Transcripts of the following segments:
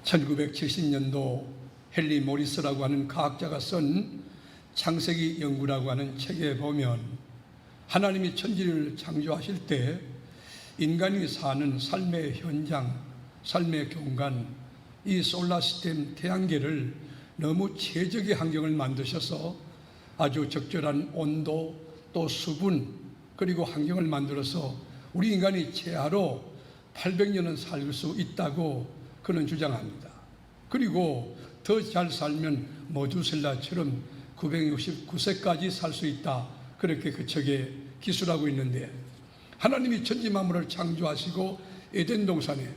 1970년도 헨리 모리스라고 하는 과학자가 쓴 창세기 연구라고 하는 책에 보면 하나님이 천지를 창조하실 때 인간이 사는 삶의 현장, 삶의 공간, 이 솔라 시스템 태양계를 너무 최적의 환경을 만드셔서 아주 적절한 온도 또 수분 그리고 환경을 만들어서 우리 인간이 최하로 800년은 살 수 있다고 그는 주장합니다. 그리고 더 잘 살면 모두셀라처럼 969세까지 살 수 있다, 그렇게 그 책에 기술하고 있는데, 하나님이 천지 만물을 창조하시고 에덴 동산에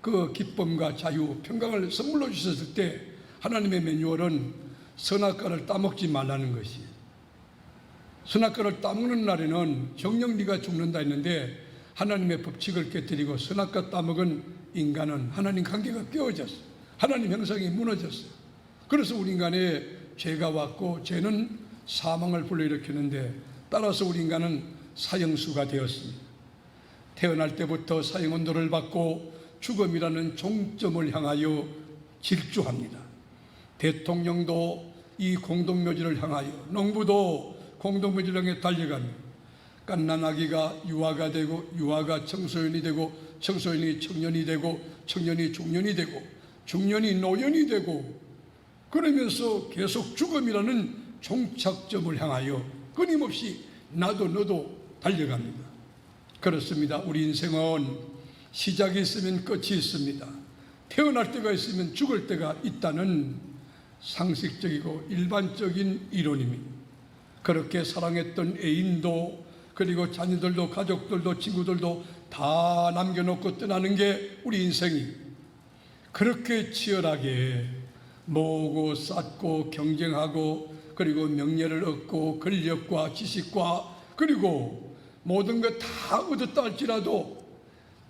그 기쁨과 자유, 평강을 선물로 주셨을 때 하나님의 매뉴얼은 선악과를 따먹지 말라는 것이, 선악과를 따먹는 날에는 정녕 네가 죽는다 했는데 하나님의 법칙을 깨뜨리고 선악과 따먹은 인간은 하나님 관계가 깨어졌어요. 하나님 형상이 무너졌어요. 그래서 우리 인간에 죄가 왔고 죄는 사망을 불러일으키는데, 따라서 우리 인간은 사형수가 되었습니다. 태어날 때부터 사형온도를 받고 죽음이라는 종점을 향하여 질주합니다. 대통령도 이 공동묘지를 향하여, 농부도 공동묘지를 향해 달려갑니다. 갓난아기가 유아가 되고, 유아가 청소년이 되고, 청소년이 청년이 되고, 청년이 중년이 되고, 중년이 노년이 되고, 그러면서 계속 죽음이라는 종착점을 향하여 끊임없이 나도 너도 달려갑니다. 그렇습니다. 우리 인생은 시작이 있으면 끝이 있습니다. 태어날 때가 있으면 죽을 때가 있다는 상식적이고 일반적인 이론입니다. 그렇게 사랑했던 애인도, 그리고 자녀들도, 가족들도, 친구들도 다 남겨놓고 떠나는 게 우리 인생이, 그렇게 치열하게 모으고 쌓고 경쟁하고, 그리고 명예를 얻고 권력과 지식과 그리고 모든 것 다 얻었다 할지라도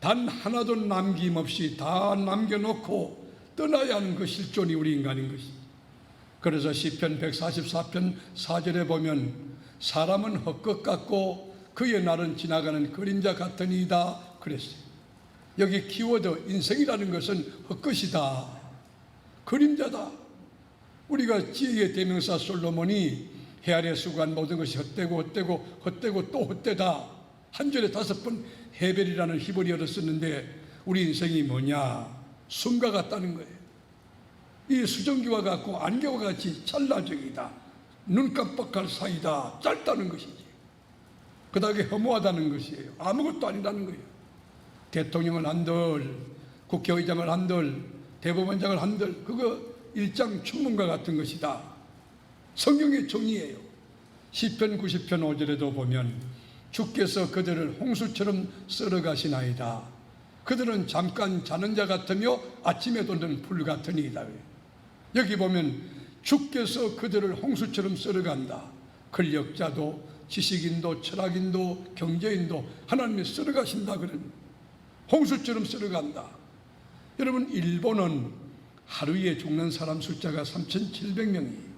단 하나도 남김없이 다 남겨놓고 떠나야 하는 그 실존이 우리 인간인 것입니다. 그래서 시편 144편 4절에 보면 사람은 헛것 같고 그의 날은 지나가는 그림자 같으니이다 그랬어요. 여기 키워드 인생이라는 것은 헛것이다, 그림자다. 우리가 지혜의 대명사 솔로몬이 헤아려 수고한 모든 것이 헛되고 헛되고 헛되고 또 헛되다, 한 절에 5번 헤벨이라는 히브리어를 썼는데, 우리 인생이 뭐냐? 숨과 같다는 거예요. 이 수정기와 같고 안개와 같이 찰나적이다, 눈 깜빡할 사이다, 짧다는 것이지. 그 다음에 허무하다는 것이에요. 아무것도 아니라는 거예요. 대통령을 한들, 국회의장을 한들, 대법원장을 한들, 그거 일장 충문과 같은 것이다. 성경의 정의예요. 시편 90편 5절에도 보면 주께서 그들을 홍수처럼 썰어가시나이다. 그들은 잠깐 자는 자 같으며 아침에 돋는 풀 같으니이다. 여기 보면 주께서 그들을 홍수처럼 썰어간다. 권력자도, 지식인도, 철학인도, 경제인도 하나님이 썰어가신다. 그런 홍수처럼 썰어간다. 여러분, 일본은 하루에 죽는 사람 숫자가 3,700명이에요.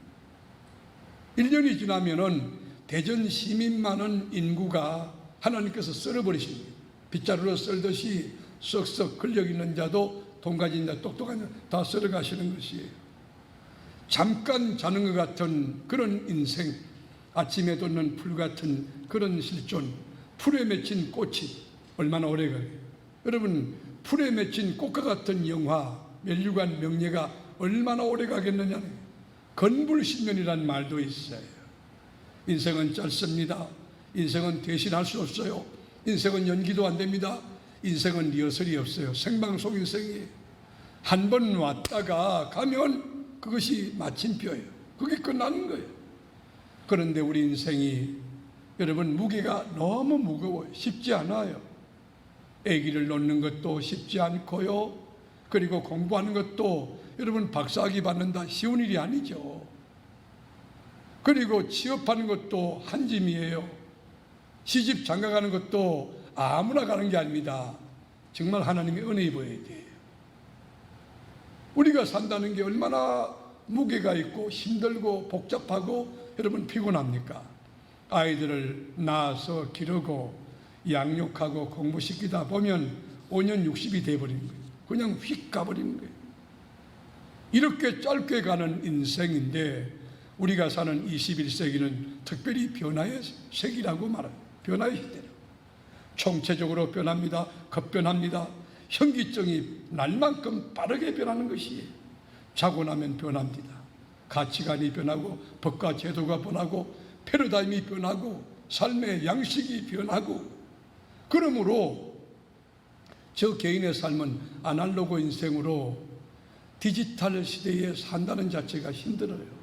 1년이 지나면은 대전 시민만은 인구가 하나님께서 썰어버리십니다. 빗자루로 썰듯이 썩썩 권력 있는 자도 돈 가진 자, 똑똑한 자 다 썰어가시는 것이에요. 잠깐 자는 것 같은 그런 인생, 아침에 돋는 풀 같은 그런 실존, 풀에 맺힌 꽃이 얼마나 오래가요. 여러분, 풀에 맺힌 꽃과 같은 영화, 멸류관 명예가 얼마나 오래 가겠느냐. 건불신년이라는 말도 있어요. 인생은 짧습니다. 인생은 대신할 수 없어요. 인생은 연기도 안 됩니다. 인생은 리허설이 없어요. 생방송 인생이에요. 한 번 왔다가 가면 그것이 마침표예요. 그게 끝나는 거예요. 그런데 우리 인생이, 여러분, 무게가 너무 무거워요. 쉽지 않아요. 아기를 놓는 것도 쉽지 않고요. 그리고 공부하는 것도, 여러분, 박사학위 받는다 쉬운 일이 아니죠. 그리고 취업하는 것도 한 짐이에요. 시집 장가가는 것도 아무나 가는 게 아닙니다. 정말 하나님의 은혜 입어야 돼요. 우리가 산다는 게 얼마나 무게가 있고 힘들고 복잡하고 여러분 피곤합니까? 아이들을 낳아서 기르고 양육하고 공부시키다 보면 5년 60이 돼버리는 거예요. 그냥 휙 가버리는 거예요. 이렇게 짧게 가는 인생인데 우리가 사는 21세기는 특별히 변화의 세기라고 말합니다. 변화의 시대라고. 총체적으로 변합니다. 급변합니다. 현기증이 날만큼 빠르게 변하는 것이에요. 자고 나면 변합니다. 가치관이 변하고 법과 제도가 변하고 패러다임이 변하고 삶의 양식이 변하고, 그러므로 저 개인의 삶은 아날로그 인생으로 디지털 시대에 산다는 자체가 힘들어요.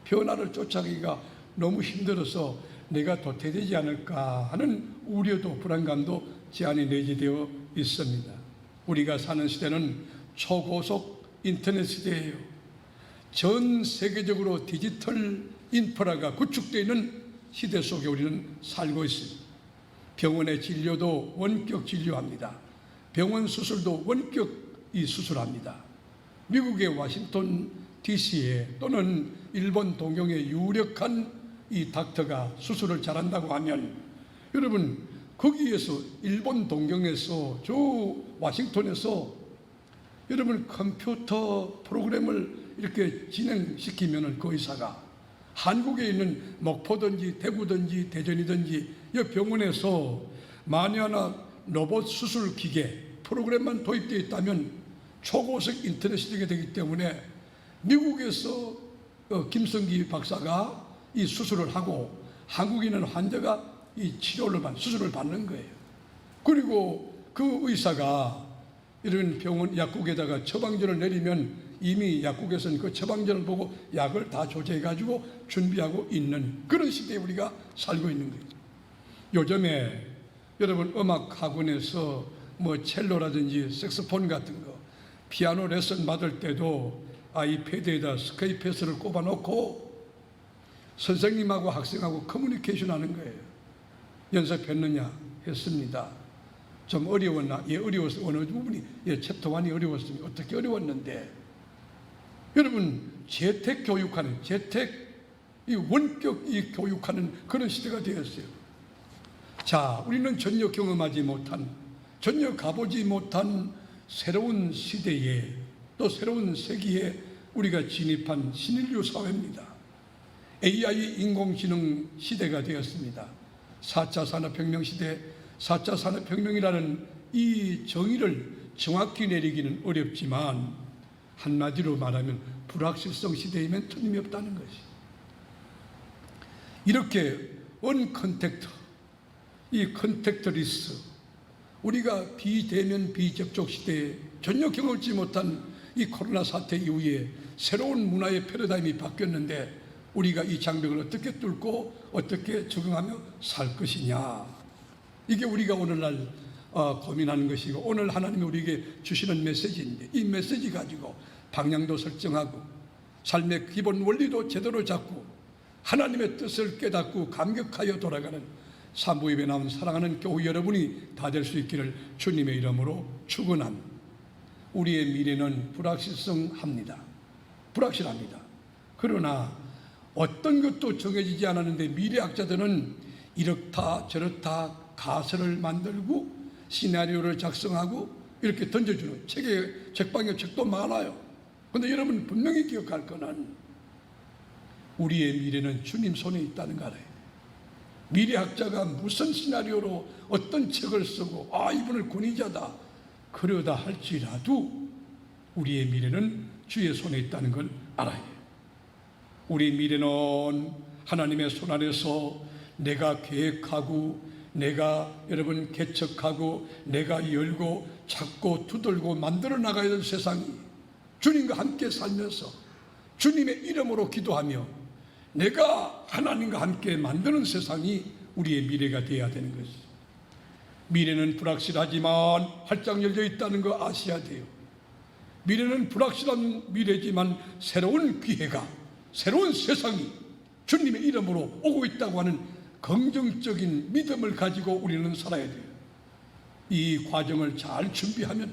변화를 쫓아가기가 너무 힘들어서 내가 도태되지 않을까 하는 우려도 불안감도 제한이 내재되어 있습니다. 우리가 사는 시대는 초고속 인터넷 시대예요. 전 세계적으로 디지털 인프라가 구축되어 있는 시대 속에 우리는 살고 있습니다. 병원의 진료도 원격 진료합니다. 병원 수술도 원격 수술합니다. 미국의 워싱턴 DC에 또는 일본 동경의 유력한 이 닥터가 수술을 잘한다고 하면, 여러분 거기에서 일본 동경에서 저 워싱턴에서 여러분 컴퓨터 프로그램을 이렇게 진행시키면은 그 의사가 한국에 있는 목포든지 대구든지 대전이든지 이 병원에서 만약 하나 로봇 수술 기계 프로그램만 도입되어 있다면 초고속 인터넷 시대가 되기 때문에 미국에서 김성기 박사가 이 수술을 하고 한국에 있는 환자가 이 수술을 받는 거예요. 그리고 그 의사가 이런 병원 약국에다가 처방전을 내리면 이미 약국에서는 그 처방전을 보고 약을 다 조제해 가지고 준비하고 있는 그런 시대에 우리가 살고 있는 거예요. 요즘에 여러분 음악 학원에서 뭐 첼로라든지 색소폰 같은 거 피아노 레슨 받을 때도 아이패드에다 스카이패스를 꼽아놓고 선생님하고 학생하고 커뮤니케이션 하는 거예요. 연습했느냐? 했습니다. 좀 어려웠나? 예, 어려웠어요. 어느 부분이? 예, 챕터 1이 어려웠습니다. 어떻게 어려웠는데? 여러분, 재택 교육하는, 이 원격 교육하는 그런 시대가 되었어요. 자, 우리는 전혀 경험하지 못한, 전혀 가보지 못한 새로운 시대에, 또 새로운 세기에 우리가 진입한 신인류 사회입니다. AI 인공지능 시대가 되었습니다. 4차 산업혁명 시대, 4차 산업혁명이라는 이 정의를 정확히 내리기는 어렵지만 한마디로 말하면 불확실성 시대이면 틀림없다는 것이. 이렇게 언컨택트, 이 컨택트리스, 우리가 비대면 비접촉 시대에 전혀 경험치 못한 이 코로나 사태 이후에 새로운 문화의 패러다임이 바뀌었는데 우리가 이 장벽을 어떻게 뚫고 어떻게 적응하며 살 것이냐, 이게 우리가 오늘날 고민하는 것이고 오늘 하나님이 우리에게 주시는 메시지인데, 이 메시지 가지고 방향도 설정하고 삶의 기본 원리도 제대로 잡고 하나님의 뜻을 깨닫고 감격하여 돌아가는 산부인배에 나온 사랑하는 교회 여러분이 다 될 수 있기를 주님의 이름으로 축원합니다. 우리의 미래는 불확실합니다. 그러나 어떤 것도 정해지지 않았는데 미래학자들은 이렇다 저렇다 가설을 만들고 시나리오를 작성하고 이렇게 던져주는 책방에 책도 많아요. 그런데 여러분 분명히 기억할 거는 우리의 미래는 주님 손에 있다는 거 알아요. 미래학자가 무슨 시나리오로 어떤 책을 쓰고 이분을 권위자다 그러다 할지라도 우리의 미래는 주의 손에 있다는 걸 알아야 해요. 우리 미래는 하나님의 손 안에서 내가 계획하고 내가 여러분 개척하고 내가 열고 찾고 두들고 만들어 나가야 될 세상이, 주님과 함께 살면서 주님의 이름으로 기도하며 내가 하나님과 함께 만드는 세상이 우리의 미래가 되어야 되는 것이죠. 미래는 불확실하지만 활짝 열려 있다는 거 아셔야 돼요. 미래는 불확실한 미래지만 새로운 기회가, 새로운 세상이 주님의 이름으로 오고 있다고 하는 긍정적인 믿음을 가지고 우리는 살아야 돼요. 이 과정을 잘 준비하면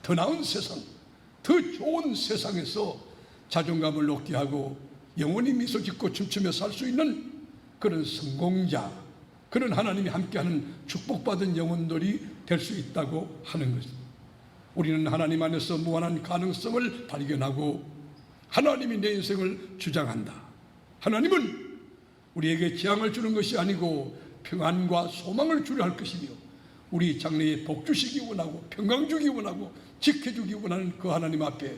더 나은 세상, 더 좋은 세상에서 자존감을 높게 하고 영원히 미소 짓고 춤추며 살 수 있는 그런 성공자, 그런 하나님이 함께하는 축복받은 영혼들이 될 수 있다고 하는 것입니다. 우리는 하나님 안에서 무한한 가능성을 발견하고 하나님이 내 인생을 주장한다. 하나님은 우리에게 재앙을 주는 것이 아니고 평안과 소망을 주려 할 것이며 우리 장래에 복 주시기 원하고 평강 주기 원하고 지켜주기 원하는 그 하나님 앞에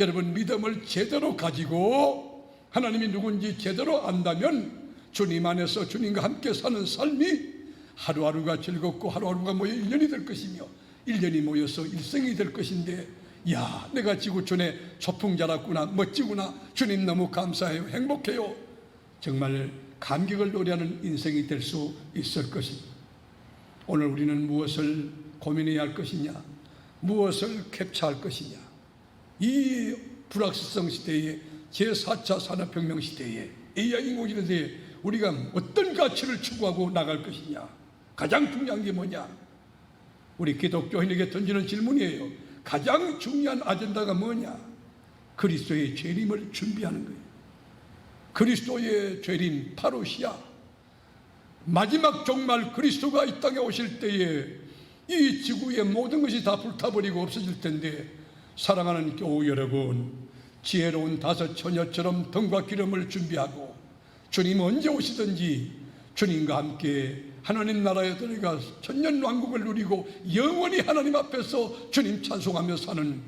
여러분 믿음을 제대로 가지고 하나님이 누군지 제대로 안다면 주님 안에서 주님과 함께 사는 삶이 하루하루가 즐겁고 하루하루가 모여 1년이 될 것이며 1년이 모여서 일생이 될 것인데, 야, 내가 지구촌에 소풍 자랐구나, 멋지구나, 주님 너무 감사해요, 행복해요, 정말 감격을 노래하는 인생이 될 수 있을 것입니다. 오늘 우리는 무엇을 고민해야 할 것이냐, 무엇을 캡처할 것이냐, 이 불확실성 시대에 제4차 산업혁명 시대에 AI 인공지능에 우리가 어떤 가치를 추구하고 나갈 것이냐, 가장 중요한 게 뭐냐, 우리 기독교인에게 던지는 질문이에요. 가장 중요한 아젠다가 뭐냐? 그리스도의 재림을 준비하는 거예요. 그리스도의 재림, 파루시아, 마지막 종말 그리스도가 이 땅에 오실 때에 이 지구의 모든 것이 다 불타버리고 없어질 텐데, 사랑하는 교우 여러분, 지혜로운 5 처녀처럼 등과 기름을 준비하고 주님 언제 오시든지 주님과 함께 하나님 나라에 들어가 천년왕국을 누리고 영원히 하나님 앞에서 주님 찬송하며 사는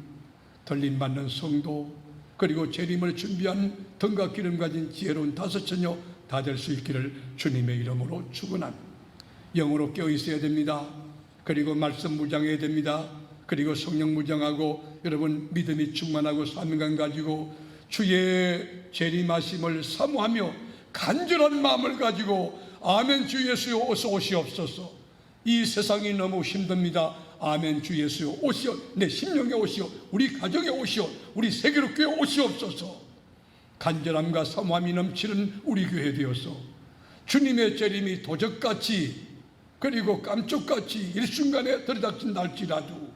들림받는 성도, 그리고 재림을 준비한 등과 기름 가진 지혜로운 5 처녀 다 될 수 있기를 주님의 이름으로 축원합니다. 영으로 깨어 있어야 됩니다. 그리고 말씀 무장해야 됩니다. 그리고 성령 무장하고 여러분 믿음이 충만하고 사명감 가지고 주의 재림하심을 사모하며 간절한 마음을 가지고 아멘 주 예수여 어서 오시옵소서. 이 세상이 너무 힘듭니다. 아멘 주 예수여 오시오, 내 심령에 오시오, 우리 가정에 오시오, 우리 세계로교회 오시옵소서. 간절함과 사모함이 넘치는 우리 교회 되어서 주님의 재림이 도적같이 그리고 깜짝같이 일순간에 들이닥친다 할지라도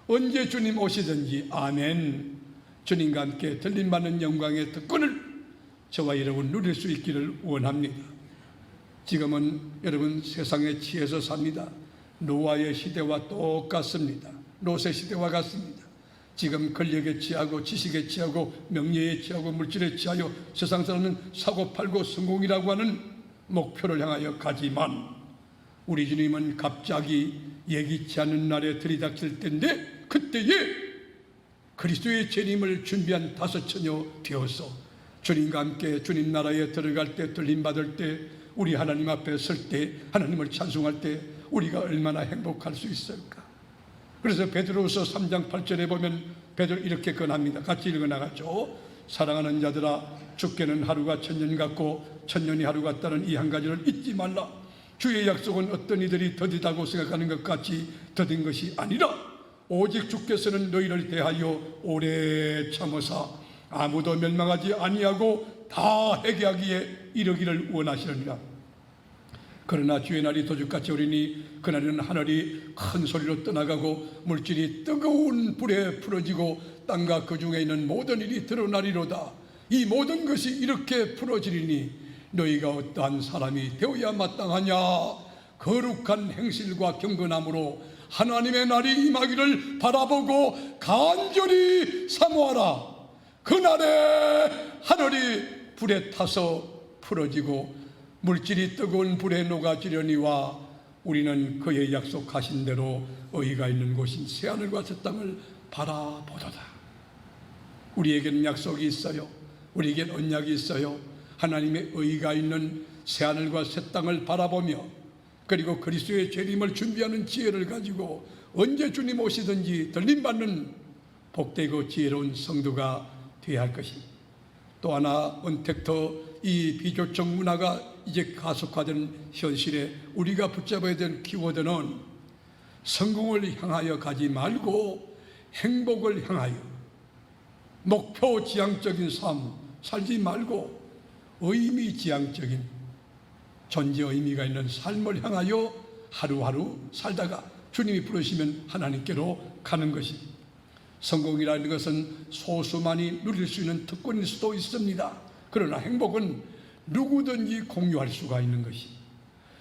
언제 주님 오시든지 아멘, 주님과 함께 들림받는 영광의 특권을 저와 여러분 누릴 수 있기를 원합니다. 지금은 여러분 세상에 취해서 삽니다. 노아의 시대와 똑같습니다. 롯의 시대와 같습니다. 지금 권력에 취하고 지식에 취하고 명예에 취하고 물질에 취하여 세상 사람은 사고 팔고 성공이라고 하는 목표를 향하여 가지만, 우리 주님은 갑자기 예기치 않은 날에 들이닥칠 때인데, 그때에 그리스도의 재림을 준비한 5 처녀 되어서 주님과 함께 주님 나라에 들어갈 때, 들림받을 때, 우리 하나님 앞에 설 때, 하나님을 찬송할 때 우리가 얼마나 행복할 수 있을까. 그래서 베드로후서 3장 8절에 보면 베드로 이렇게 권합니다. 같이 읽어나가죠. 사랑하는 자들아, 죽게는 하루가 1000년 같고 1000년이 하루 같다는 이 한 가지를 잊지 말라. 주의 약속은 어떤 이들이 더디다고 생각하는 것 같이 더딘 것이 아니라 오직 주께서는 너희를 대하여 오래 참으사 아무도 멸망하지 아니하고 다 회개하기에 이르기를 원하시느니라. 그러나 주의 날이 도둑같이 오리니 그날에는 하늘이 큰 소리로 떠나가고 물질이 뜨거운 불에 풀어지고 땅과 그 중에 있는 모든 일이 드러나리로다. 이 모든 것이 이렇게 풀어지리니 너희가 어떠한 사람이 되어야 마땅하냐. 거룩한 행실과 경건함으로 하나님의 날이 임하기를 바라보고 간절히 사모하라. 그날에 하늘이 불에 타서 풀어지고 물질이 뜨거운 불에 녹아지려니와 우리는 그의 약속하신 대로 의가 있는 곳인 새하늘과 새 땅을 바라보도다. 우리에게는 약속이 있어요. 우리에게는 언약이 있어요. 하나님의 의가 있는 새하늘과 새 땅을 바라보며 그리고 그리스도의 재림을 준비하는 지혜를 가지고 언제 주님 오시든지 들림받는 복되고 지혜로운 성도가 되어야 할 것입니다. 또 하나 언택트 이 비교적 문화가 이제 가속화된 현실에 우리가 붙잡아야 될 키워드는 성공을 향하여 가지 말고 행복을 향하여, 목표 지향적인 삶 살지 말고 의미지향적인 존재 의미가 있는 삶을 향하여 하루하루 살다가 주님이 부르시면 하나님께로 가는 것입니다. 성공이라는 것은 소수만이 누릴 수 있는 특권일 수도 있습니다. 그러나 행복은 누구든지 공유할 수가 있는 것이,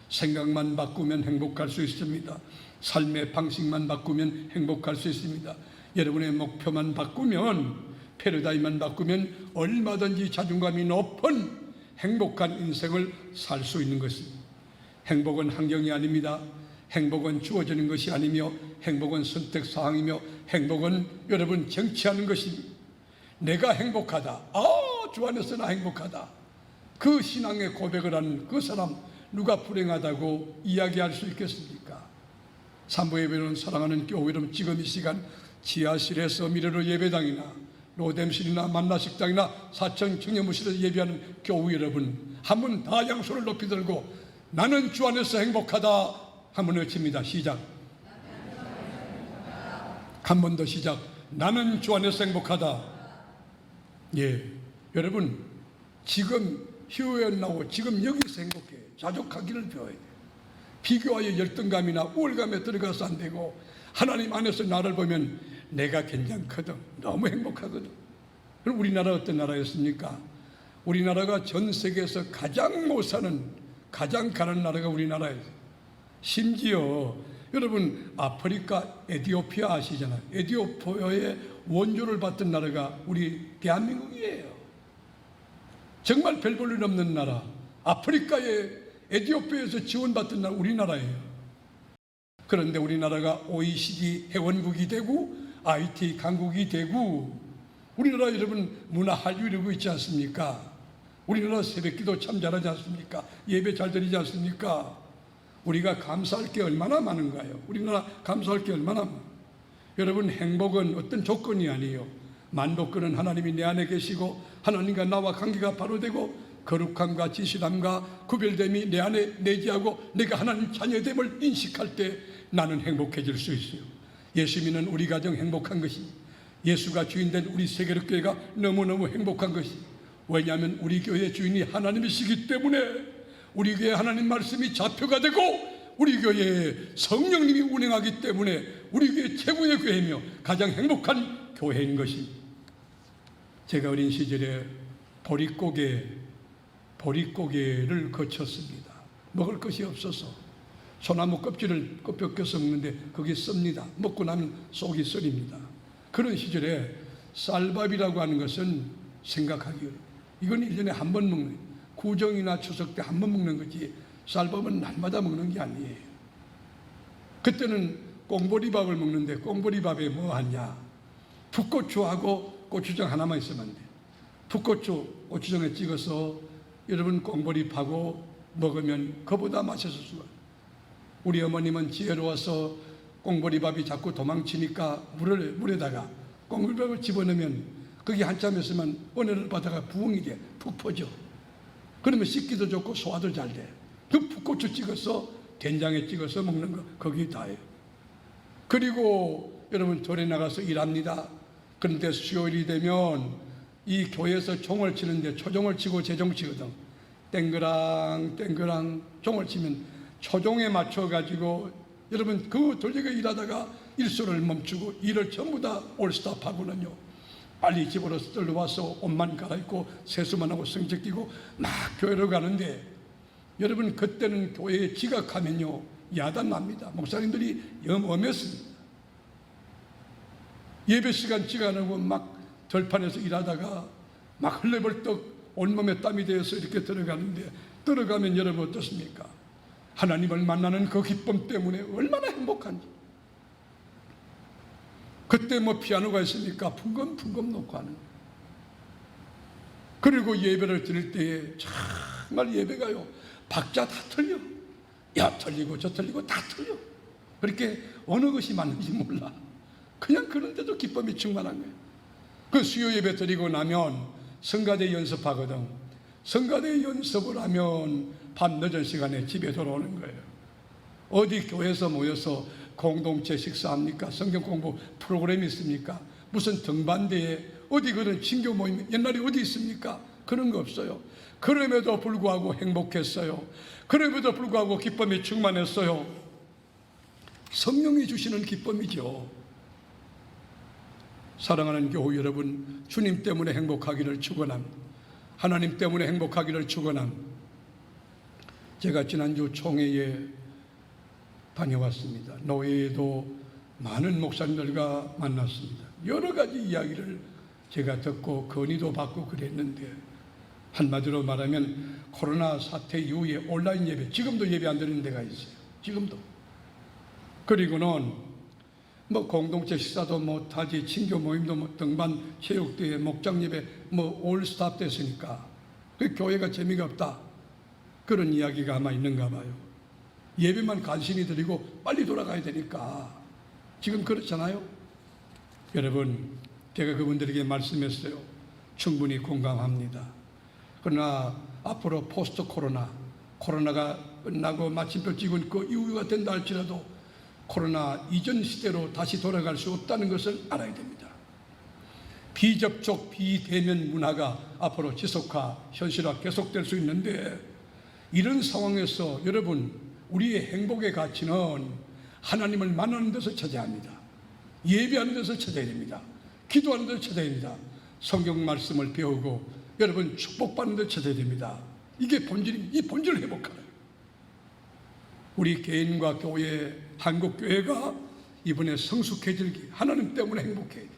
생각만 바꾸면 행복할 수 있습니다. 삶의 방식만 바꾸면 행복할 수 있습니다. 여러분의 목표만 바꾸면 패러다임만 바꾸면 얼마든지 자존감이 높은 행복한 인생을 살 수 있는 것입니다. 행복은 환경이 아닙니다. 행복은 주어지는 것이 아니며 행복은 선택사항이며 행복은 여러분 쟁취하는 것입니다. 내가 행복하다. 주 안에서 나 행복하다. 그 신앙의 고백을 하는 그 사람 누가 불행하다고 이야기할 수 있겠습니까? 산부 예배는 사랑하는 교회 여러분, 지금 이 시간 지하실에서 미래로 예배당이나 로뎀실이나 만나식당이나 사천 청년부실에서 예배하는 교회 여러분, 한 번 다 양손을 높이 들고 나는 주 안에서 행복하다 한번 외칩니다. 시작. 한 번 더 시작. 나는 주 안에서 행복하다. 예, 여러분 지금 희후에 나오고 지금 여기서 행복해. 자족하기를 배워야 돼요. 비교하여 열등감이나 우월감에 들어가서 안 되고 하나님 안에서 나를 보면 내가 괜찮거든. 너무 행복하거든. 그럼 우리나라 어떤 나라였습니까? 우리나라가 전 세계에서 가장 못 사는, 가장 가난한 나라가 우리나라예요. 심지어 여러분 아프리카 에티오피아 아시잖아요. 에티오피아의 원조를 받던 나라가 우리 대한민국이에요. 정말 별 볼 일 없는 나라. 아프리카의 에티오피아에서 지원받던 나라 우리나라예요. 그런데 우리나라가 OECD 회원국이 되고 IT 강국이 되고 우리나라 여러분 문화 한류 이루고 있지 않습니까? 우리나라 새벽기도 참 잘하지 않습니까? 예배 잘 드리지 않습니까? 우리가 감사할 게 얼마나 많은가요? 우리나라 감사할 게 얼마나 많아요? 여러분 행복은 어떤 조건이 아니에요. 만복권은 하나님이 내 안에 계시고 하나님과 나와 관계가 바로 되고 거룩함과 진실함과 구별됨이 내 안에 내재하고 내가 하나님 자녀됨을 인식할 때 나는 행복해질 수 있어요. 예수 믿는 우리 가정 행복한 것이, 예수가 주인된 우리 세계력교회가 너무너무 행복한 것이, 왜냐하면 우리 교회 주인이 하나님이시기 때문에 우리 교회 하나님 말씀이 좌표가 되고 우리 교회에 성령님이 운행하기 때문에 우리 교회 최고의 교회이며 가장 행복한 교회인 것입니다. 제가 어린 시절에 보릿고개를 거쳤습니다. 먹을 것이 없어서 소나무 껍질을 벗겨서 먹는데 그게 씁니다. 먹고 나면 속이 썰입니다. 그런 시절에 쌀밥이라고 하는 것은 생각하기 어려워요. 이건 1년에 한 번 먹는, 구정이나 추석 때 한 번 먹는 거지 쌀밥은 날마다 먹는 게 아니에요. 그때는 꽁보리밥을 먹는데 꽁보리밥에 뭐 하냐? 풋고추하고 고추장 하나만 있으면 안 돼. 풋고추 고추장에 찍어서 여러분 꽁보리파고 먹으면 그보다 맛있을 수가. 우리 어머님은 지혜로워서 꽁보리밥이 자꾸 도망치니까 물에다가 꽁보리밥을 집어넣으면 거기 한참 있으면 은혜를 받아가 부흥이 돼. 푹 퍼져. 그러면 씻기도 좋고 소화도 잘 돼. 그 풋고추 찍어서 된장에 찍어서 먹는 거 거기 다예요. 그리고 여러분 절에 나가서 일합니다. 그런데 수요일이 되면 이 교회에서 종을 치는데 초종을 치고 재종 치거든. 땡그랑 땡그랑 종을 치면 초종에 맞춰 가지고 여러분 그 돌리가 일하다가 일소를 멈추고 일을 전부 다 올스톱하고는요 빨리 집으로 들러와서 옷만 갈아입고 세수만 하고 성적 띄고 막 교회로 가는데 여러분 그때는 교회에 지각하면요 야단 납니다. 목사님들이 엄했습니다. 예배 시간 지각하고 막 절판에서 일하다가 막 흘레벌떡 온몸에 땀이 되어서 이렇게 들어가는데 들어가면 여러분 어떻습니까? 하나님을 만나는 그 기쁨 때문에 얼마나 행복한지. 그때 뭐 피아노가 있으니까 풍금풍금 놓고 하는 거예요. 그리고 예배를 드릴 때에 정말 예배가요 박자 다 틀려. 야 틀리고 저 틀리고 다 틀려. 그렇게 어느 것이 맞는지 몰라. 그냥 그런데도 기쁨이 충만한 거예요. 그 수요 예배 드리고 나면 성가대 연습하거든. 성가대 연습을 하면 밤 늦은 시간에 집에 돌아오는 거예요. 어디 교회에서 모여서 공동체 식사합니까? 성경 공부 프로그램이 있습니까? 무슨 등반대에 어디 그런 친교 모임 옛날에 어디 있습니까? 그런 거 없어요. 그럼에도 불구하고 행복했어요. 그럼에도 불구하고 기쁨이 충만했어요. 성령이 주시는 기쁨이죠. 사랑하는 교우 여러분, 주님 때문에 행복하기를 축원합니다. 하나님 때문에 행복하기를 축원합니다. 제가 지난주 총회에 다녀왔습니다. 노회에도 많은 목사님들과 만났습니다. 여러 가지 이야기를 제가 듣고 건의도 받고 그랬는데, 한마디로 말하면 코로나 사태 이후에 온라인 예배, 지금도 예배 안 드리는 데가 있어요. 지금도. 그리고는 뭐 공동체 식사도 못하지, 친교 모임도 등반 체육대회, 목장 예배 올 스탑 됐으니까 그 교회가 재미가 없다, 그런 이야기가 아마 있는가 봐요. 예배만 간신히 드리고 빨리 돌아가야 되니까. 지금 그렇잖아요. 여러분, 제가 그분들에게 말씀했어요. 충분히 공감합니다. 그러나 앞으로 포스트 코로나가 끝나고 마침표 찍은 그 이후가 된다 할지라도 코로나 이전 시대로 다시 돌아갈 수 없다는 것을 알아야 됩니다. 비접촉, 비대면 문화가 앞으로 지속화, 현실화 계속될 수 있는데, 이런 상황에서 여러분, 우리의 행복의 가치는 하나님을 만나는 데서 찾아야 합니다. 예배하는 데서 찾아야 됩니다. 기도하는 데서 찾아야 됩니다. 성경 말씀을 배우고 여러분 축복받는 데서 찾아야 됩니다. 이게 본질입니다. 이 본질을 회복하라. 우리 개인과 교회, 한국교회가 이번에 성숙해지기, 하나님 때문에 행복해야 돼.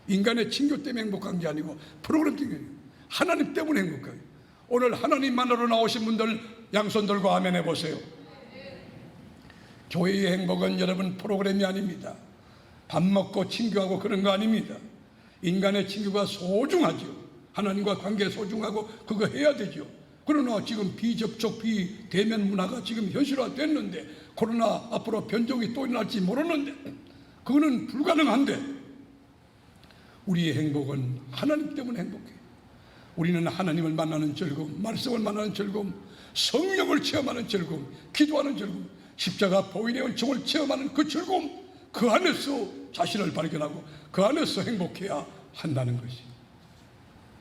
인간의 친교 때문에 행복한 게 아니고 프로그램 때문에, 하나님 때문에 행복해요. 오늘 하나님 만나러 나오신 분들 양손 들고 아멘 해보세요. 교회의 행복은 여러분 프로그램이 아닙니다. 밥 먹고 친교하고 그런 거 아닙니다. 인간의 친교가 소중하죠. 하나님과 관계 소중하고 그거 해야 되죠. 그러나 지금 비접촉, 비대면 문화가 지금 현실화됐는데, 코로나 앞으로 변종이 또 일어날지 모르는데, 그거는 불가능한데, 우리의 행복은 하나님 때문에 행복해요. 우리는 하나님을 만나는 즐거움, 말씀을 만나는 즐거움, 성령을 체험하는 즐거움, 기도하는 즐거움, 십자가 보인의 은총을 체험하는 그 즐거움, 그 안에서 자신을 발견하고 그 안에서 행복해야 한다는 것이.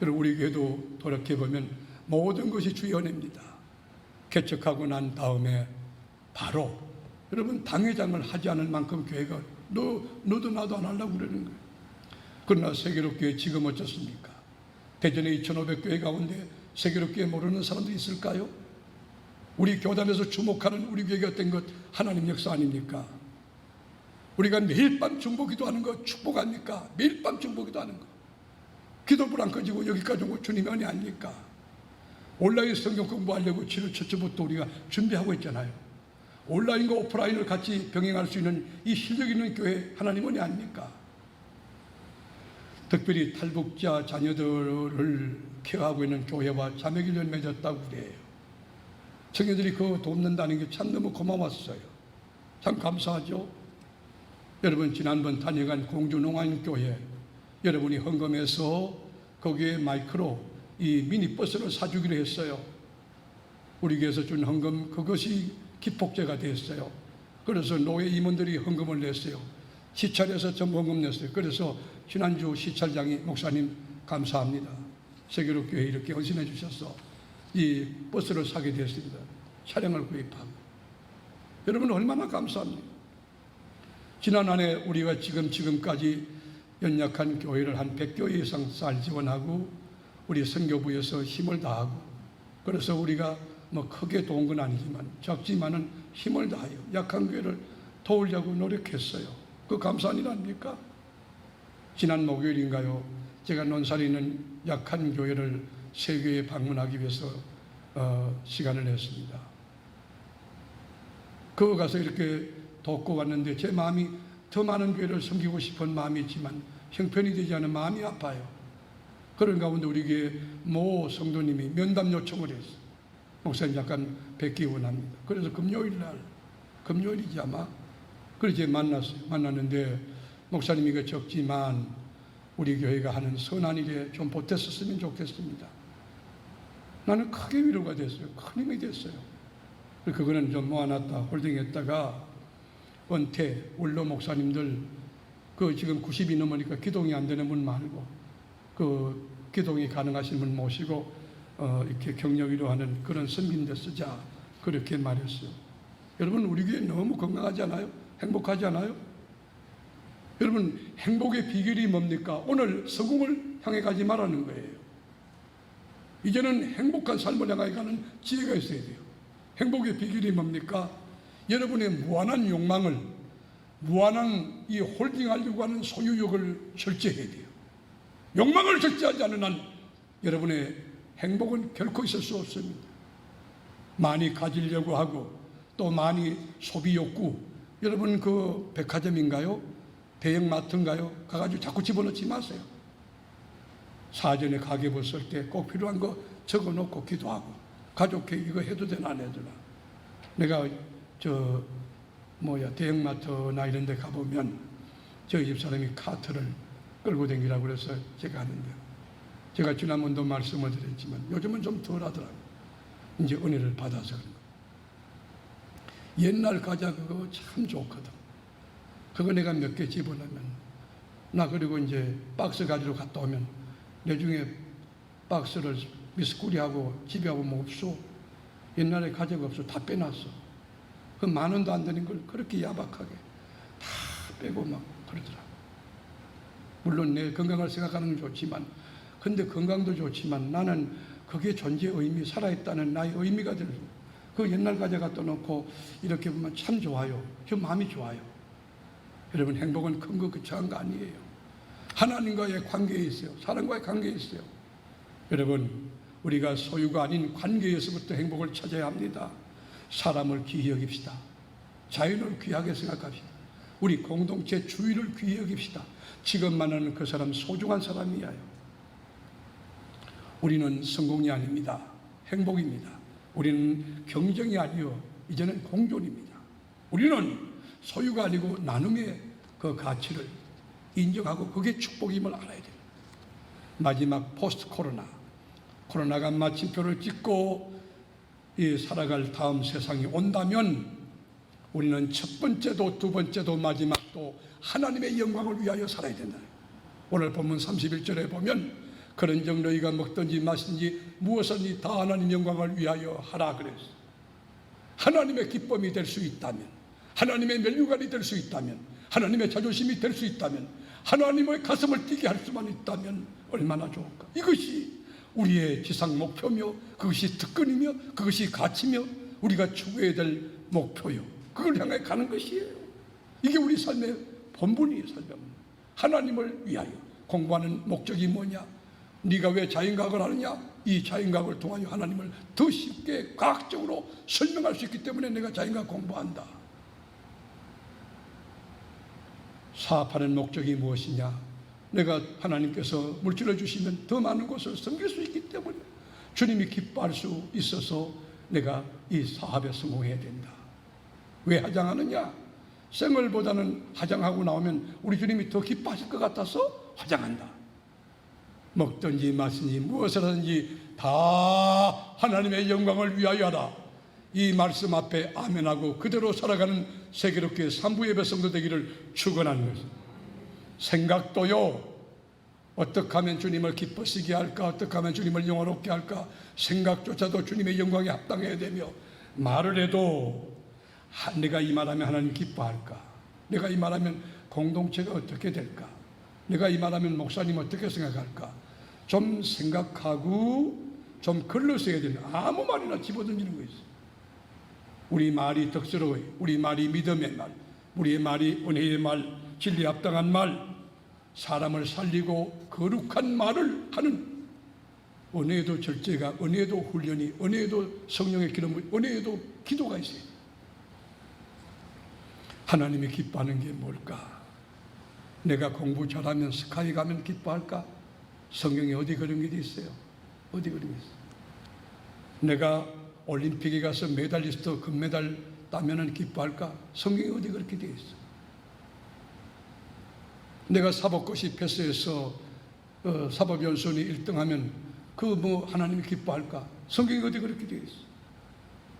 여러분, 우리 교회도 돌이켜보면 모든 것이 주의 은혜입니다. 개척하고 난 다음에 바로 여러분 당회장을 하지 않을 만큼 교회가 너도 나도 안 하려고 그러는 거예요. 그러나 세계롭교회 지금 어쩌습니까? 대전에 2,500교회 가운데 세계롭교회 모르는 사람들이 있을까요? 우리 교단에서 주목하는 우리 교회가 된 것 하나님 역사 아닙니까? 우리가 매일 밤 중보기도 하는 거 축복 아닙니까? 매일 밤 중보기도 하는 거, 기도불 안 꺼지고 여기까지 온 거 주님의 은혜 아닙니까? 온라인 성경 공부하려고 7월 첫째부터 우리가 준비하고 있잖아요. 온라인과 오프라인을 같이 병행할 수 있는 이 실력 있는 교회 하나님 은혜 아닙니까? 특별히 탈북자 자녀들을 케어하고 있는 교회와 자매기를 맺었다고 그래요. 청년들이 그거 돕는다는 게 참 너무 고마웠어요. 참 감사하죠. 여러분, 지난번 다녀간 공주농안교회, 여러분이 헌금해서 거기에 마이크로 이 미니버스를 사주기로 했어요. 우리 교회에서 준 헌금, 그것이 기폭제가 됐어요. 그래서 노예 임원들이 헌금을 냈어요. 시찰에서 전부 헌금 냈어요. 그래서 지난주 시찰장이, 목사님 감사합니다, 세계롭교회 이렇게 헌신해 주셔서 이 버스를 사게 됐습니다. 차량을 구입하고. 여러분 얼마나 감사합니까? 지난 한 해 우리가 지금까지 연약한 교회를 한 100교회 이상 쌀 지원하고 우리 선교부에서 힘을 다하고, 그래서 우리가 뭐 크게 도운 건 아니지만 작지만은 힘을 다하여 약한 교회를 도우려고 노력했어요. 그 감사한 일 아닙니까? 지난 목요일인가요? 제가 논산에 있는 약한 교회를 세 교회 방문하기 위해서 시간을 냈습니다. 그거 가서 이렇게 돕고 왔는데 제 마음이 더 많은 교회를 섬기고 싶은 마음이 있지만 형편이 되지 않은 마음이 아파요. 그런 가운데 우리 교회 모 성도님이 면담 요청을 했어요. 목사님 잠깐 뵙기 원합니다. 그래서 금요일이지 아마, 그래서 만났어요. 만났는데 목사님이 그 적지만 우리 교회가 하는 선한 일에 좀 보탰었으면 좋겠습니다. 나는 크게 위로가 됐어요. 큰 힘이 됐어요. 그거는 좀 모아놨다 홀딩했다가 은퇴 원로 목사님들 그 지금 90이 넘으니까 기동이 안 되는 분 말고 그 기동이 가능하신 분 모시고 이렇게 격려 위로하는 그런 선빈데 쓰자, 그렇게 말했어요. 여러분, 우리 교회 너무 건강하지 않아요? 행복하지 않아요? 여러분, 행복의 비결이 뭡니까? 오늘 성공을 향해 가지 말라는 거예요. 이제는 행복한 삶을 향해 가는 지혜가 있어야 돼요. 행복의 비결이 뭡니까? 여러분의 무한한 욕망을, 무한한 이 홀딩하려고 하는 소유욕을 절제해야 돼요. 욕망을 절제하지 않는 한 여러분의 행복은 결코 있을 수 없습니다. 많이 가지려고 하고 또 많이 소비 욕구, 여러분 그 백화점인가요? 대형마트인가요? 가가지고 자꾸 집어넣지 마세요. 사전에 가게 봤을 때 꼭 필요한 거 적어놓고 기도하고 가족회 이거 해도 되나 안 해도 되나. 내가 대형마트나 이런 데 가보면 저희 집사람이 카트를 끌고 다니라고 그래서 제가 하는데, 제가 지난번도 말씀을 드렸지만 요즘은 좀 덜 하더라고요. 이제 은혜를 받아서 그런 거예요. 옛날 과자 그거 참 좋거든. 그거 내가 몇 개 집어넣으면 나 그리고 이제 박스 가지러 갔다 오면 나중에 박스를 미스코리하고 집에 하고 뭐 없어. 옛날에 가져가 없어. 다 빼놨어. 그 10,000원도 안 되는 걸 그렇게 야박하게 다 빼고 막 그러더라. 물론 내 건강을 생각하는 건 좋지만, 근데 건강도 좋지만 나는 그게 존재의 의미, 살아있다는 나의 의미가 되는, 그 옛날 과자 갖다 놓고 이렇게 보면 참 좋아요. 저 마음이 좋아요. 여러분, 행복은 큰 거 그쳐한 거 아니에요. 하나님과의 관계에 있어요. 사람과의 관계에 있어요. 여러분, 우리가 소유가 아닌 관계에서부터 행복을 찾아야 합니다. 사람을 귀히 여깁시다. 자연을 귀하게 생각합시다. 우리 공동체 주위를 귀히 여깁시다. 지금 만나는 그 사람 소중한 사람이에요. 우리는 성공이 아닙니다. 행복입니다. 우리는 경쟁이 아니요, 이제는 공존입니다. 우리는 소유가 아니고 나눔의 그 가치를 인정하고 그게 축복임을 알아야 됩니다. 마지막 포스트 코로나가 마침표를 찍고 살아갈 다음 세상이 온다면 우리는 첫 번째도 두 번째도 마지막도 하나님의 영광을 위하여 살아야 된다. 오늘 본문 31절에 보면 그런즉 너희가 먹든지 마시든지 무엇이든지 다 하나님 영광을 위하여 하라 그랬어. 하나님의 기쁨이 될 수 있다면, 하나님의 면류관이 될 수 있다면, 하나님의 자존심이 될 수 있다면, 하나님의 가슴을 뛰게 할 수만 있다면 얼마나 좋을까. 이것이 우리의 지상 목표며, 그것이 특권이며, 그것이 가치며, 우리가 추구해야 될 목표요, 그걸 향해 가는 것이에요. 이게 우리 삶의 본분이에요. 삶의 하나님을 위하여 공부하는 목적이 뭐냐? 네가 왜 자연과학을 하느냐? 이 자연과학을 통하여 하나님을 더 쉽게 과학적으로 설명할 수 있기 때문에 내가 자연과학 공부한다. 사업하는 목적이 무엇이냐? 내가 하나님께서 물질을 주시면 더 많은 곳을 섬길 수 있기 때문에 주님이 기뻐할 수 있어서 내가 이 사업에 성공해야 된다. 왜 화장하느냐? 생얼보다는 화장하고 나오면 우리 주님이 더 기뻐하실 것 같아서 화장한다. 먹든지 마시든지 무엇을 하든지 다 하나님의 영광을 위하여 하라. 이 말씀 앞에 아멘하고 그대로 살아가는 세계롭게 산부예배 성도 되기를 축원하는 것입니다. 생각도요, 어떻게 하면 주님을 기쁘시게 할까, 어떻게 하면 주님을 영화롭게 할까, 생각조차도 주님의 영광에 합당해야 되며, 말을 해도 내가 이 말하면 하나님 기뻐할까, 내가 이 말하면 공동체가 어떻게 될까, 내가 이 말하면 목사님 어떻게 생각할까, 좀 생각하고 좀 걸러서야 되는, 아무 말이나 집어던지는 거 있어요. 우리 말이 덕스러워요. 우리 말이 믿음의 말, 우리의 말이 은혜의 말, 진리에 합당한 말, 사람을 살리고 거룩한 말을 하는 은혜에도 절제가, 은혜에도 훈련이, 은혜에도 성령의 기름, 은혜에도 기도가 있어요. 하나님이 기뻐하는 게 뭘까? 내가 공부 잘하면 스카이 가면 기뻐할까? 성경에 어디 그런 게 있어요? 어디 그런 게 있어요? 내가 올림픽에 가서 메달리스트 금메달 따면은 기뻐할까? 성경에 어디 그렇게 되어 있어? 내가 사법고시 패스해서 사법연수원이 1등하면 하나님이 기뻐할까? 성경에 어디 그렇게 되어 있어?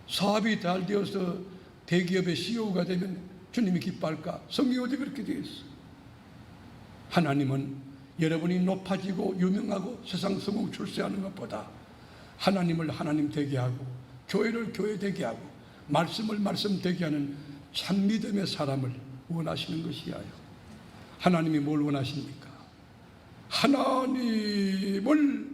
사업이 잘 되어서 대기업의 CEO가 되면 주님이 기뻐할까? 성경에 어디 그렇게 되어 있어? 하나님은 여러분이 높아지고 유명하고 세상 성공 출세하는 것보다 하나님을 하나님 되게 하고 교회를 교회 되게 하고 말씀을 말씀 되게 하는 참 믿음의 사람을 원하시는 것이에요. 하나님이 뭘 원하십니까? 하나님을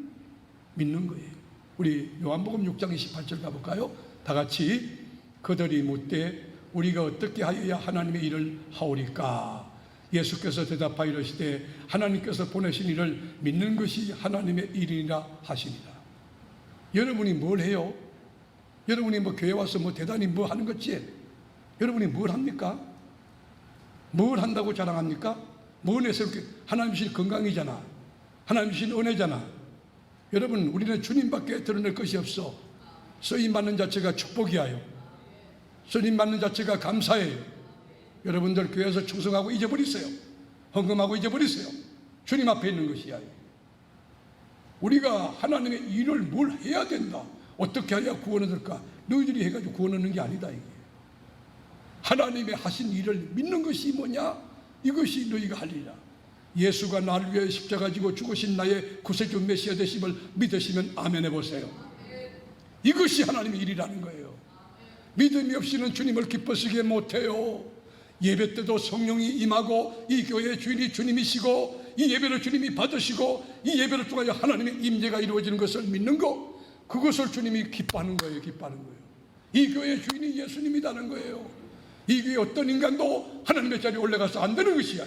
믿는 거예요. 우리 요한복음 6장 28절 가볼까요? 다 같이. 그들이 묻되 우리가 어떻게 하여야 하나님의 일을 하오리까? 예수께서 대답하여 이르시되 하나님께서 보내신 이를 믿는 것이 하나님의 일이라 하시니라. 여러분이 뭘 해요? 여러분이 뭐 교회 와서 뭐 대단히 뭐 하는 거지? 여러분이 뭘 합니까? 뭘 한다고 자랑합니까? 뭘 해서 이렇게 하나님 주신 건강이잖아. 하나님 주신 은혜잖아. 여러분, 우리는 주님밖에 드러낼 것이 없어. 쓰임 받는 자체가 축복이야요. 쓰임 받는 자체가 감사예요. 여러분들 교회에서 충성하고 잊어버리세요. 헌금하고 잊어버리세요. 주님 앞에 있는 것이야. 우리가 하나님의 일을 뭘 해야 된다. 어떻게 해야 구원 얻을까? 너희들이 해가지고 구원 얻는 게 아니다. 이게. 하나님의 하신 일을 믿는 것이 뭐냐? 이것이 너희가 할 일이라. 예수가 나를 위해 십자가 지고 죽으신 나의 구세주 메시아 되심을 믿으시면 아멘 해보세요. 이것이 하나님의 일이라는 거예요. 믿음이 없이는 주님을 기쁘시게 못해요. 예배 때도 성령이 임하고 이 교회의 주인이 주님이시고 이 예배를 주님이 받으시고 이 예배를 통하여 하나님의 임재가 이루어지는 것을 믿는 것, 그것을 주님이 기뻐하는 거예요. 기뻐하는 거예요. 이 교회의 주인이 예수님이라는 거예요. 이 교회 어떤 인간도 하나님의 자리에 올라가서 안 되는 것이야.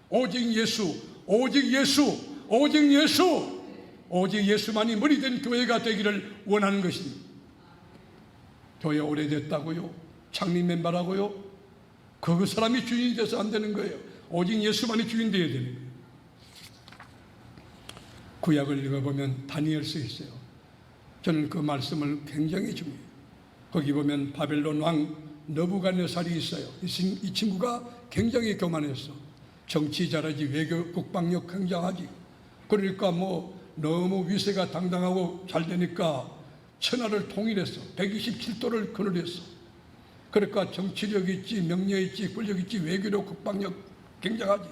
오직 예수, 오직 예수, 오직 예수, 오직 예수만이 머리 된 교회가 되기를 원하는 것입니다. 교회 오래됐다고요? 창립 멤버라고요? 그 사람이 주인이 돼서 안 되는 거예요. 오직 예수만이 주인 되어야 되는 거예요. 구약을 읽어보면 다니엘서 있어요. 저는 그 말씀을 굉장히 중요해요. 거기 보면 바벨론 왕 느부갓네살이 있어요. 이 친구가 굉장히 교만했어. 정치 잘하지, 외교 국방력 굉장하지. 그러니까 뭐 너무 위세가 당당하고 잘 되니까 천하를 통일했어. 127도를 거느렸어. 그러니까 정치력 있지, 명예 있지, 권력 있지, 외교력, 국방력 굉장하지.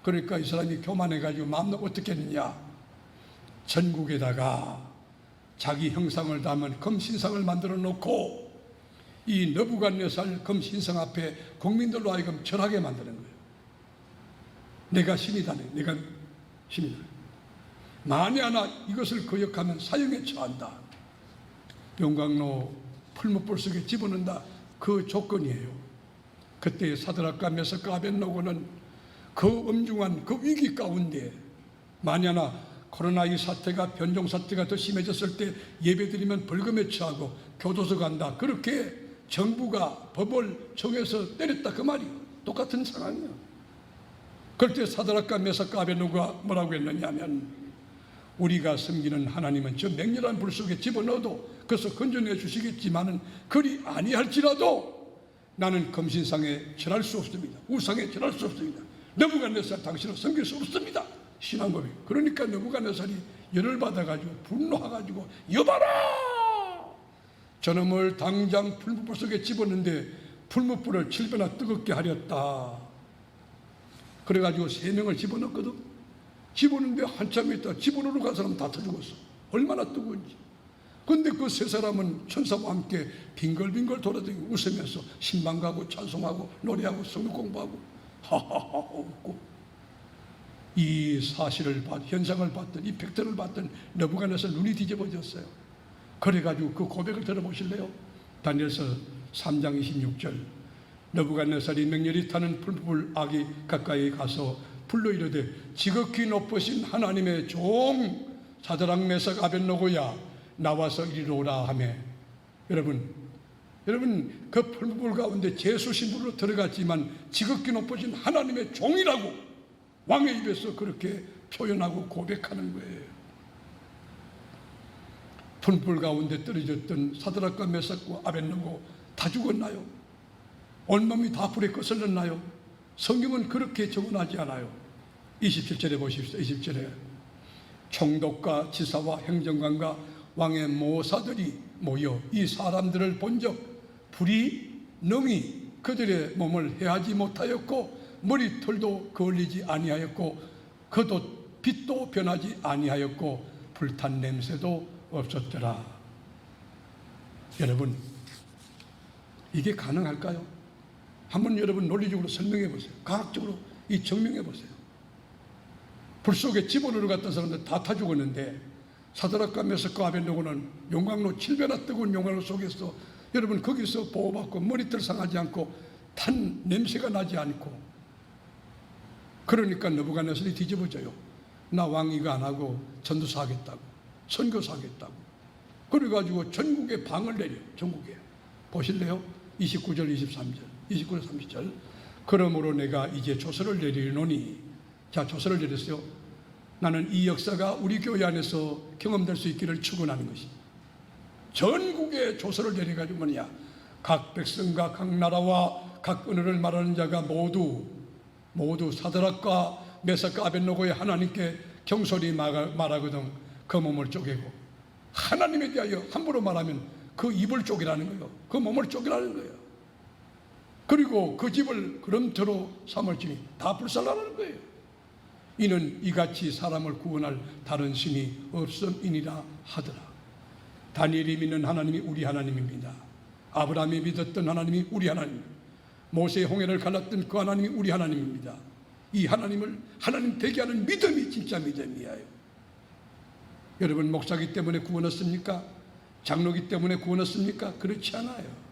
그러니까 이 사람이 교만해가지고 마음을 어떻게 했느냐? 전국에다가 자기 형상을 담은 금신상을 만들어 놓고 이 느부갓네살 금신상 앞에 국민들로 하여금 절하게 만드는 거예요. 내가 신이다네. 내가 신이다. 만에 하나 이것을 거역하면 사형에 처한다. 용광로 풀무불 속에 집어넣는다. 그 조건이에요. 그때 사드락과 메삭과 아벳노고는 그 엄중한 그 위기 가운데 만에 하나 코로나2 사태가 변종 사태가 더 심해졌을 때 예배드리면 벌금에 처하고 교도소 간다. 그렇게 정부가 법을 정해서 때렸다. 그 말이에요. 똑같은 상황이에요. 그럴 때 사드락과 메삭과 아벳노고가 뭐라고 했느냐면 우리가 섬기는 하나님은 저 맹렬한 불 속에 집어넣어도 그래서 건져내 주시겠지만은 그리 아니할지라도 나는 금신상에 절할 수 없습니다. 우상에 절할 수 없습니다. 느부갓네살 당신을 섬길 수 없습니다. 신앙 고백. 그러니까 느부갓네살이 열을 받아가지고 분노해가지고 여봐라! 저놈을 당장 풀무불 속에 집었는데 풀무불을 7배나 뜨겁게 하렸다. 그래가지고 3명을 집어넣었거든. 집어넣는데 한참 있다 집어넣으러 간 사람 다 터죽었어. 얼마나 뜨거운지. 근데 그 3사람은 천사와 함께 빙글빙글 돌아다니고 웃으면서 신방가고 찬송하고 노래하고 성경 공부하고 하하하 웃고 이 사실을 현상을 봤던 이 팩트를 봤던 느부갓네살 눈이 뒤집어졌어요. 그래가지고 그 고백을 들어보실래요? 다니엘서 3장 26절 느부갓네살이 맹렬히 타는 풀무불 아기 가까이 가서 불러 이르되 지극히 높으신 하나님의 종 사드락 메삭 아벳노고야 나와서 이리로 오라 하며 여러분 그 풀무불 가운데 제수 신부로 들어갔지만 지극히 높으신 하나님의 종이라고 왕의 입에서 그렇게 표현하고 고백하는 거예요. 풀무불 가운데 떨어졌던 사드락과 메삭과 아벳노고 다 죽었나요? 온몸이 다 불에 거슬렸나요? 성경은 그렇게 적어하지 않아요. 27절에 보십시오. 20절에 총독과 지사와 행정관과 왕의 모사들이 모여 이 사람들을 본적 불이 능히 그들의 몸을 해하지 못하였고 머리털도 거울리지 아니하였고 그도 빛도 변하지 아니하였고 불탄 냄새도 없었더라. 여러분 이게 가능할까요? 한번 여러분 논리적으로 설명해 보세요. 과학적으로 이 증명해 보세요. 불 속에 집어넣으러 갔던 사람들 다 타 죽었는데 사드락과 메삭과 아벳노고는 용광로 7배나 뜨거운 용광로 속에서 여러분 거기서 보호받고 머리털 상하지 않고 탄 냄새가 나지 않고 그러니까 느부갓네살이 뒤집어져요. 나 왕위가 안 하고 전도사 하겠다고, 선교사 하겠다고. 그래가지고 전국에 방을 내려. 전국에. 보실래요? 29절 23절 29절 30절. 그러므로 내가 이제 조서를 내리노니, 자, 조서를 내렸어요. 나는 이 역사가 우리 교회 안에서 경험될 수 있기를 축원하는 것이, 전국에 조서를 내려가지고 뭐냐, 각 백성과 각 나라와 각 언어를 말하는 자가 모두 사드락과 메삭과 아벳노고의 하나님께 경솔히 말하거든 그 몸을 쪼개고, 하나님에 대하여 함부로 말하면 그 입을 쪼개라는 거예요. 그 몸을 쪼개라는 거예요. 그리고 그 집을 그럼대로 삼을지니 다 불살라는 거예요. 이는 이같이 사람을 구원할 다른 신이 없음이니라 하더라. 다니엘이 믿는 하나님이 우리 하나님입니다. 아브라함이 믿었던 하나님이 우리 하나님, 모세의 홍해를 갈랐던 그 하나님이 우리 하나님입니다. 이 하나님을 하나님 되게 하는 믿음이 진짜 믿음이에요. 여러분, 목사기 때문에 구원 얻습니까? 장로기 때문에 구원 얻습니까? 그렇지 않아요.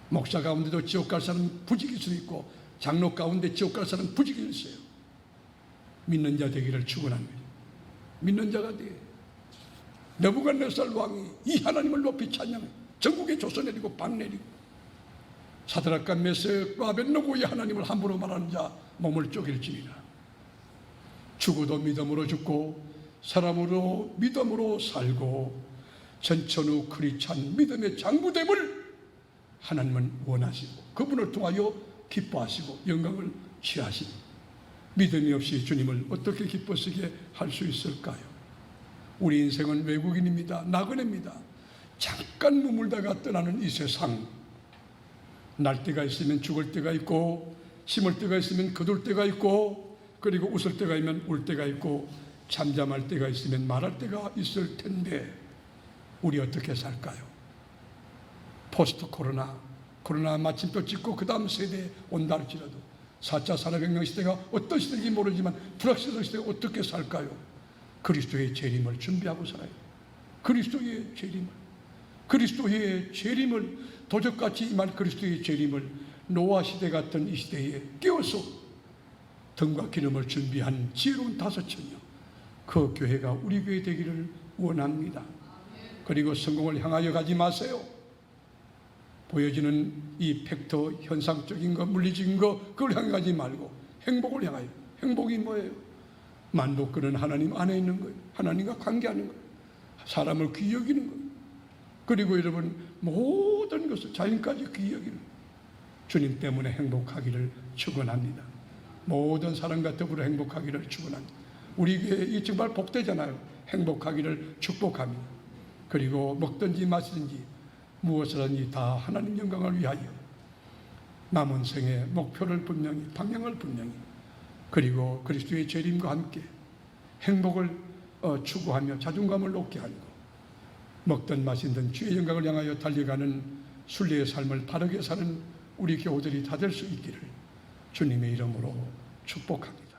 목사 가운데도 지옥 갈 사람 부지길 수 있고, 장로 가운데 지옥 갈 사람 부지길 있어요. 믿는 자 되기를 축원합니다. 믿는 자가 돼. 느부갓네살 왕이 이 하나님을 높이 찬양해 전국에 조서 내리고 방 내리고, 사드락과 메삭과 아벳노고의 하나님을 함부로 말하는 자 몸을 쪼갤지니라. 죽어도 믿음으로 죽고 사람으로 믿음으로 살고 전천후 크리찬 믿음의 장부됨을 하나님은 원하시고 그분을 통하여 기뻐하시고 영광을 취하시고, 믿음이 없이 주님을 어떻게 기뻐시게 할 수 있을까요? 우리 인생은 외국인입니다. 나그네입니다. 잠깐 머물다가 떠나는 이 세상, 날 때가 있으면 죽을 때가 있고, 심을 때가 있으면 거둘 때가 있고, 그리고 웃을 때가 있으면 울 때가 있고, 잠잠할 때가 있으면 말할 때가 있을 텐데 우리 어떻게 살까요? 포스트 코로나 마침표 찍고 그 다음 세대에 온다 할지라도 4차 산업혁명 시대가 어떤 시대인지 모르지만 불확실한 시대에 어떻게 살까요? 그리스도의 재림을 준비하고 살아요. 그리스도의 재림을 도적같이 임할 그리스도의 재림을 노아 시대 같은 이 시대에 깨워서 등과 기름을 준비한 지혜로운 다섯천여, 그 교회가 우리 교회 되기를 원합니다. 그리고 성공을 향하여 가지 마세요. 보여지는 이 팩터, 현상적인 거, 물리적인 거, 그걸 향해 가지 말고 행복을 향하여. 행복이 뭐예요? 만복근은 하나님 안에 있는 거예요. 하나님과 관계하는 거예요. 사람을 귀히 여기는 거예요. 그리고 여러분, 모든 것을 자연까지 귀히 여기는, 주님 때문에 행복하기를 축원합니다. 모든 사람과 더불어 행복하기를 축원합니다. 우리 교회 이 정말 복되잖아요. 행복하기를 축복합니다. 그리고 먹든지 마시든지 무엇을 하든지 다 하나님 영광을 위하여 남은 생의 목표를 분명히, 방향을 분명히, 그리고 그리스도의 재림과 함께 행복을 추구하며 자존감을 높게 하고, 먹든 마시든 주의 영광을 향하여 달려가는 순례의 삶을 바르게 사는 우리 교우들이 다 될 수 있기를 주님의 이름으로 축복합니다.